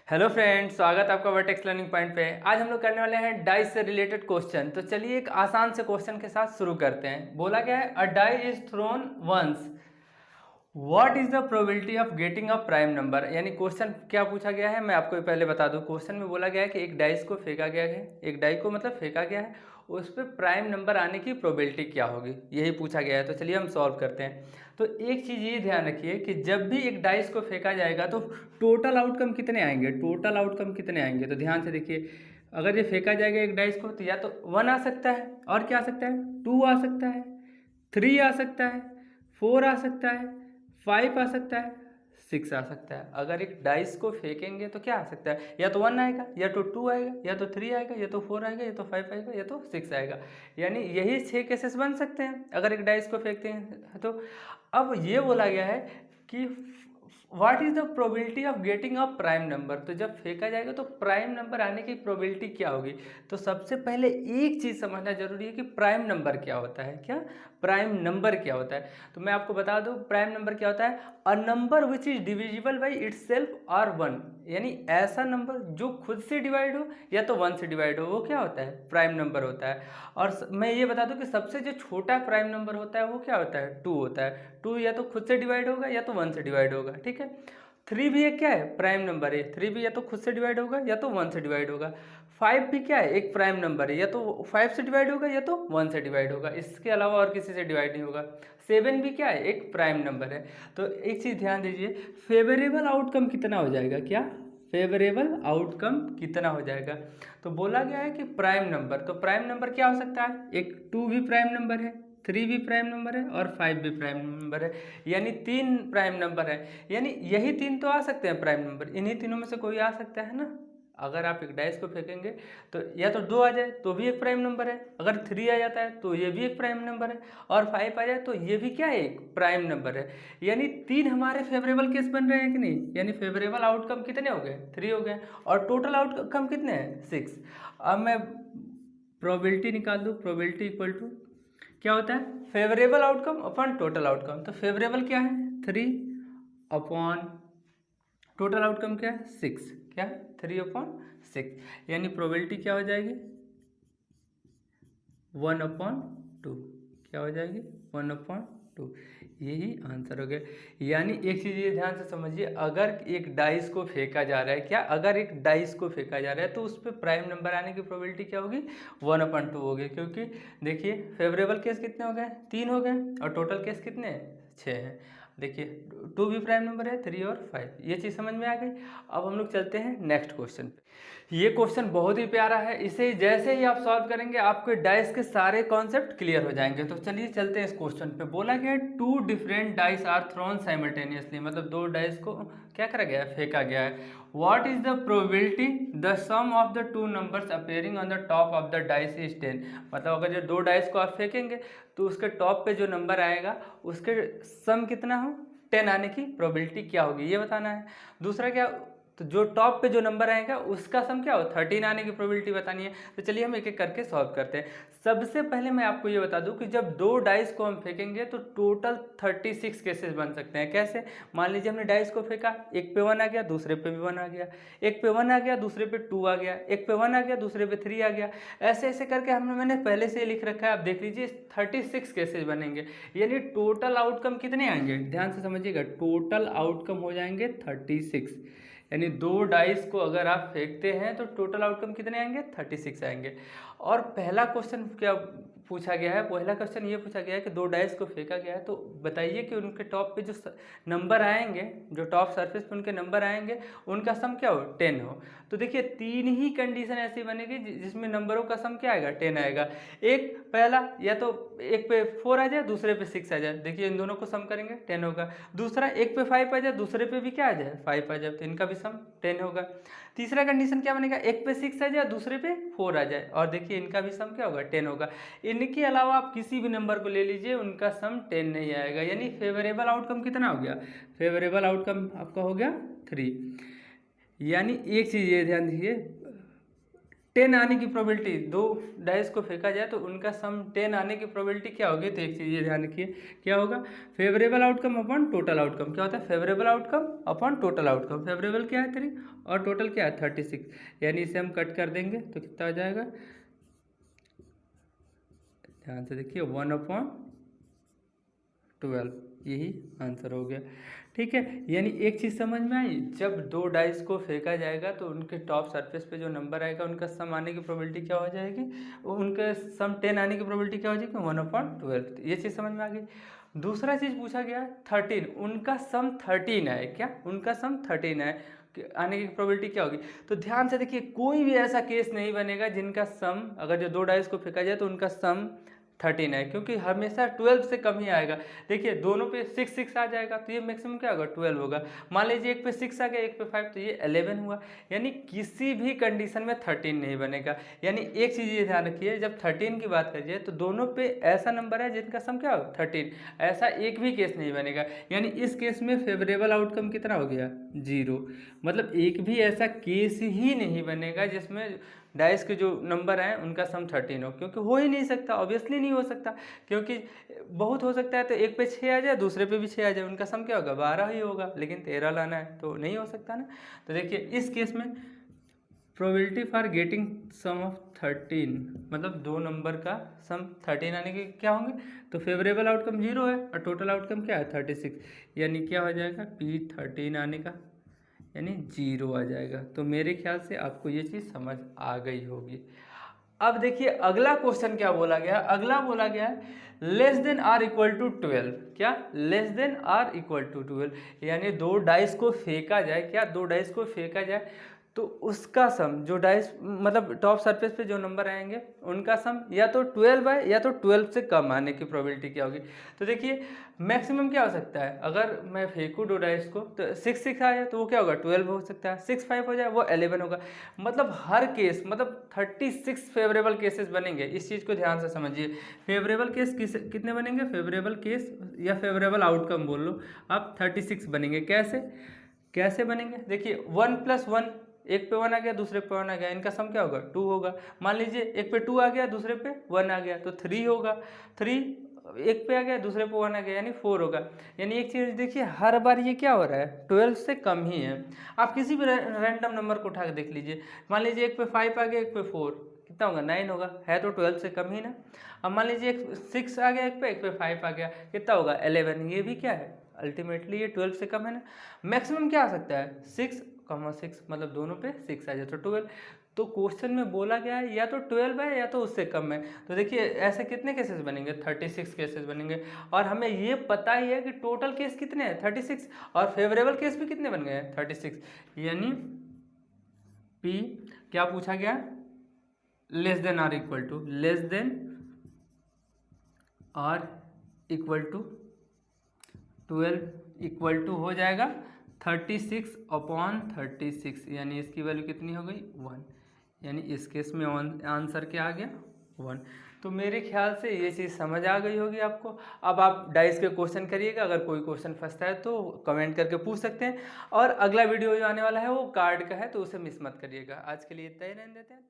Hello friends, स्वागत है आपका वर्टेक्स लर्निंग पॉइंट पे। आज हम लोग करने वाले हैं डाइस से रिलेटेड क्वेश्चन। तो चलिए एक आसान से क्वेश्चन के साथ शुरू करते हैं। बोला गया है a die is thrown once, what is the probability of getting a prime number. यानी क्वेश्चन क्या पूछा गया है मैं आपको पहले बता दूं। क्वेश्चन में बोला गया है कि एक डाइस को फेंका गया है, एक डाई को मतलब फेंका गया है, उस पर प्राइम नंबर आने की प्रोबेबिलिटी क्या होगी, यही पूछा गया है। तो चलिए हम सॉल्व करते हैं। तो एक चीज़ ये ध्यान रखिए कि जब भी एक डाइस को फेंका जाएगा तो टोटल आउटकम कितने आएंगे, टोटल आउटकम कितने आएंगे। तो ध्यान से देखिए, अगर ये फेंका जाएगा एक डाइस को तो या तो 1 आ सकता है, और क्या आ सकता है, 2 आ सकता है, 3 आ सकता है, 4 आ सकता है, 5 आ सकता है, 6 आ सकता है। अगर एक डाइस को फेंकेंगे तो क्या आ सकता है, या तो 1 आएगा, या तो 2 आएगा, या तो 3 आएगा, या तो 4 आएगा, या तो 5 आएगा, या तो 6 आएगा। यानी यही 6 केसेस बन सकते हैं अगर एक डाइस को फेंकते हैं तो। अब ये बोला गया है कि what is the probability of getting a prime number. तो जब फेंका जाएगा तो प्राइम नंबर आने की प्रोबेबिलिटी क्या होगी। तो सबसे पहले एक चीज़ समझना जरूरी है कि प्राइम नंबर क्या होता है। क्या प्राइम नंबर क्या होता है, तो मैं आपको बता दूं प्राइम नंबर क्या होता है। A number which is divisible by itself और 1, यानी ऐसा नंबर जो खुद से डिवाइड हो या तो 1 से डिवाइड हो, वो क्या होता है, प्राइम नंबर होता है। और मैं ये बता दूं कि सबसे जो छोटा प्राइम नंबर होता है वो क्या होता है, 2 होता है। 2 या तो खुद से डिवाइड होगा या तो 1 से डिवाइड होगा, ठीक है। 3 भी एक क्या है, प्राइम नंबर है। 3 भी या तो खुद से डिवाइड होगा या तो 1 से डिवाइड होगा। 5 भी क्या है, एक प्राइम नंबर है, या तो 5 से डिवाइड होगा या तो 1 से डिवाइड होगा, इसके अलावा और किसी से डिवाइड नहीं होगा। 7 भी क्या है, एक प्राइम नंबर है। तो एक चीज़ ध्यान दीजिए, फेवरेबल आउटकम कितना हो जाएगा, क्या फेवरेबल आउटकम कितना हो जाएगा। तो बोला गया है कि प्राइम नंबर, तो प्राइम नंबर क्या हो सकता है, एक 2 भी प्राइम नंबर है, 3 भी प्राइम नंबर है और 5 भी प्राइम नंबर है। यानी 3 प्राइम नंबर है, यानी यही 3 तो आ सकते हैं प्राइम नंबर, इन्हीं तीनों में से कोई आ सकता है ना। अगर आप एक डाइस को फेंकेंगे तो या तो 2 आ जाए तो भी एक प्राइम नंबर है, अगर 3 आ जाता है तो ये भी एक प्राइम नंबर है, और 5 आ जाए तो ये भी क्या है, एक प्राइम नंबर है। यानी 3 हमारे फेवरेबल केस बन रहे हैं कि नहीं, यानी फेवरेबल आउटकम कितने हो गए, 3 हो गए, और टोटल आउटकम कितने हैं, 6। अब मैं प्रोबेबिलिटी निकाल दूँ, प्रोबेबिलिटी इक्वल टू क्या होता है, favourable outcome upon total outcome. तो फेवरेबल क्या है, 3 अपॉन टोटल आउटकम क्या है, 6। क्या है, 3 अपॉन 6, यानी प्रोबेबिलिटी क्या हो जाएगी, 1/2। क्या हो जाएगी, 1/2। यही आंसर हो गया। यानी एक चीज़ ये ध्यान से समझिए, अगर एक डाइस को फेंका जा रहा है, क्या अगर एक डाइस को फेंका जा रहा है तो उस पर प्राइम नंबर आने की प्रोबेबिलिटी क्या होगी, 1/2 होगी। क्योंकि देखिए फेवरेबल केस कितने हो गए, 3 हो गए, और टोटल केस कितने हैं, 6 हैं। देखिए 2 भी प्राइम नंबर है, 3 और 5, ये चीज़ समझ में आ गई। अब हम लोग चलते हैं नेक्स्ट क्वेश्चन पे। ये क्वेश्चन बहुत ही प्यारा है, इसे जैसे ही आप सॉल्व करेंगे आपके डाइस के सारे कॉन्सेप्ट क्लियर हो जाएंगे। तो चलिए चलते हैं इस क्वेश्चन पे। बोला गया है 2 different dice are thrown simultaneously, मतलब 2 डाइस को क्या करा गया है, फेंका गया है। What is the probability the sum of the 2 numbers appearing on the top of the dice is 10। मतलब अगर जो 2 डाइस को आप फेंकेंगे तो उसके टॉप पे जो नंबर आएगा उसके सम कितना हो, 10 आने की प्रोबेबिलिटी क्या होगी, ये बताना है। दूसरा क्या, तो जो टॉप पे जो नंबर आएगा उसका सम क्या हो, 13 आने की प्रोबेबिलिटी बतानी है। तो चलिए हम एक एक करके सॉल्व करते हैं। सबसे पहले मैं आपको ये बता दूं कि जब 2 डाइस को हम फेंकेंगे तो टोटल 36 केसेस बन सकते हैं। कैसे, मान लीजिए हमने डाइस को फेंका, एक पे 1 आ गया, दूसरे पे भी 1 आ गया, एक पे 1 आ गया, दूसरे पे 2 आ गया, एक पे 1 आ गया, दूसरे पे 3 आ गया। ऐसे ऐसे करके मैंने पहले से लिख रखा है, आप देख लीजिए 36 केसेस बनेंगे। यानी टोटल आउटकम कितने आएंगे, ध्यान से समझिएगा, टोटल आउटकम हो जाएंगे 36। यानी 2 डाइस को अगर आप फेंकते हैं तो टोटल आउटकम कितने आएंगे, 36 आएंगे। और पहला क्वेश्चन क्या पूछा गया है, पहला क्वेश्चन ये पूछा गया है कि 2 डाइस को फेंका गया है, तो बताइए कि उनके टॉप पे जो नंबर आएंगे, जो टॉप सरफेस पे उनके नंबर आएंगे, उनका सम क्या हो, 10 हो। तो देखिए 3 ही कंडीशन ऐसी बनेगी जिसमें नंबरों का सम क्या आएगा, 10 आएगा। एक पहला, या तो एक पे 4 आ जाए, दूसरे पे 6 आ जाए, देखिए इन दोनों को सम करेंगे 10 होगा। दूसरा, एक पे 5 आ जाए, दूसरे पे भी क्या आ जाए, 5 आ जाए, तो इनका भी सम 10 होगा। तीसरा कंडीशन क्या बनेगा, एक पे 6 आ जाए, दूसरे पे 4 आ जाए, और देखिए इनका भी सम क्या होगा, 10 होगा। इनके अलावा आप किसी भी नंबर को ले लीजिए, उनका सम 10 नहीं आएगा। यानी फेवरेबल आउटकम कितना हो गया, फेवरेबल आउटकम आपका हो गया 3। यानी एक चीज़ ये ध्यान दीजिए, 10 आने की प्रोबेबिलिटी, 2 डाइस को फेंका जाए तो उनका सम 10 आने की प्रोबेबिलिटी क्या होगी, तो एक चीज़ ये ध्यान रखिए क्या होगा, favourable outcome upon total outcome. क्या होता है, favourable outcome upon total outcome. Favourable क्या है 3 और टोटल क्या है 36, यानी इसे हम कट कर देंगे तो कितना हो जाएगा, ध्यान से देखिए 1/12, यही आंसर हो गया। ठीक है, यानी एक चीज़ समझ में आई, जब 2 डाइस को फेंका जाएगा तो उनके टॉप सरफेस पे जो नंबर आएगा उनका सम आने की प्रोबेबिलिटी क्या हो जाएगी, उनका सम 10 आने की प्रोबेबिलिटी क्या हो जाएगी 1/12। ये चीज़ समझ में आ गई। दूसरा चीज़ पूछा गया 13, उनका सम 13 है, क्या उनका सम 13 है, आने की प्रोबेबिलिटी क्या होगी। तो ध्यान से देखिए, कोई भी ऐसा केस नहीं बनेगा जिनका सम, अगर जो 2 डाइस को फेंका जाए तो उनका सम 13 है, क्योंकि हमेशा 12 से कम ही आएगा। देखिए दोनों पे 6 6 आ जाएगा तो ये मैक्सिमम क्या होगा 12 होगा। मान लीजिए एक पे 6 आ गया, एक पे 5, तो ये 11 हुआ। यानी किसी भी कंडीशन में 13 नहीं बनेगा। यानी एक चीज़ ये ध्यान रखिए, जब 13 की बात करिए तो दोनों पे ऐसा नंबर है जिनका सम क्या होगा 13, ऐसा एक भी केस नहीं बनेगा। यानी इस केस में फेवरेबल आउटकम कितना हो गया 0, मतलब एक भी ऐसा केस ही नहीं बनेगा जिसमें डाइस के जो नंबर हैं उनका सम 13 हो, क्योंकि हो ही नहीं सकता, ऑब्वियसली नहीं हो सकता। क्योंकि बहुत हो सकता है तो एक पे 6 आ जाए, दूसरे पे भी 6 आ जाए, उनका सम क्या होगा 12 ही होगा, लेकिन 13 लाना है तो नहीं हो सकता ना। तो देखिए इस केस में probability for getting sum of 13, मतलब 2 नंबर का सम 13 आने के क्या होंगे, तो फेवरेबल आउटकम 0 है और टोटल आउटकम क्या है 36, यानी क्या हो जाएगा P13 आने का यानी 0 आ जाएगा। तो मेरे ख्याल से आपको ये चीज़ समझ आ गई होगी। अब देखिए अगला क्वेश्चन क्या बोला गया, अगला बोला गया है less than or equal to 12, क्या less than or equal to 12, यानी 2 डाइस को फेंका जाए, क्या 2 डाइस को फेंका जाए तो उसका सम, जो डाइस मतलब टॉप सरफेस पे जो नंबर आएंगे उनका सम या तो 12 है या तो 12 से कम आने की प्रोबेबिलिटी क्या होगी। तो देखिए मैक्सिमम क्या हो सकता है, अगर मैं फेंकूँ 2 डाइस को तो 6 6 आया तो वो क्या होगा 12 हो सकता है, 6 5 हो जाए वो 11 होगा। मतलब हर केस, मतलब 36 फेवरेबल केसेस बनेंगे। इस चीज़ को ध्यान से समझिए, फेवरेबल केस कितने बनेंगे, फेवरेबल केस या फेवरेबल आउटकम बोल लो आप, 36 बनेंगे। कैसे कैसे बनेंगे, देखिए 1 + 1, एक पे 1 आ गया दूसरे पे 1 आ गया, इनका सम क्या होगा 2 होगा। मान लीजिए एक पे 2 आ गया दूसरे पे 1 आ गया तो 3 होगा, 3 एक पे आ गया दूसरे पे 1 आ गया यानी 4 होगा। यानी एक चीज़ देखिए हर बार ये क्या हो रहा है 12 से कम ही है। आप किसी भी रैंडम नंबर को उठा के देख लीजिए, मान लीजिए एक पे 5 आ गया एक पे 4, कितना होगा 9 होगा, है तो 12 से कम ही ना। अब मान लीजिए एक 6 आ गया एक पे 5 आ गया, कितना होगा 11, ये भी क्या है अल्टीमेटली ये 12 से कम है ना। मैक्सिमम क्या आ सकता है 6, 6, मतलब दोनों पे 6 आ जाए तो 12। तो क्वेश्चन में बोला गया है या तो 12 है या तो उससे कम है। तो देखिए ऐसे कितने केसेस बनेंगे 36 केसेस बनेंगे, और हमें ये पता ही है कि टोटल केस कितने हैं 36, और फेवरेबल केस भी कितने बन गए हैं 36। यानी P क्या पूछा गया, less than or equal to, less than or equal to 12 equal to हो जाएगा 36/36, यानी इसकी वैल्यू कितनी हो गई 1, यानी इस केस में आंसर क्या आ गया 1। तो मेरे ख्याल से ये चीज़ समझ आ गई होगी आपको। अब आप डाइस के क्वेश्चन करिएगा, अगर कोई क्वेश्चन फंसता है तो कमेंट करके पूछ सकते हैं, और अगला वीडियो जो आने वाला है वो कार्ड का है तो उसे मिस मत करिएगा। आज के लिए इतना ही रहने देते हैं।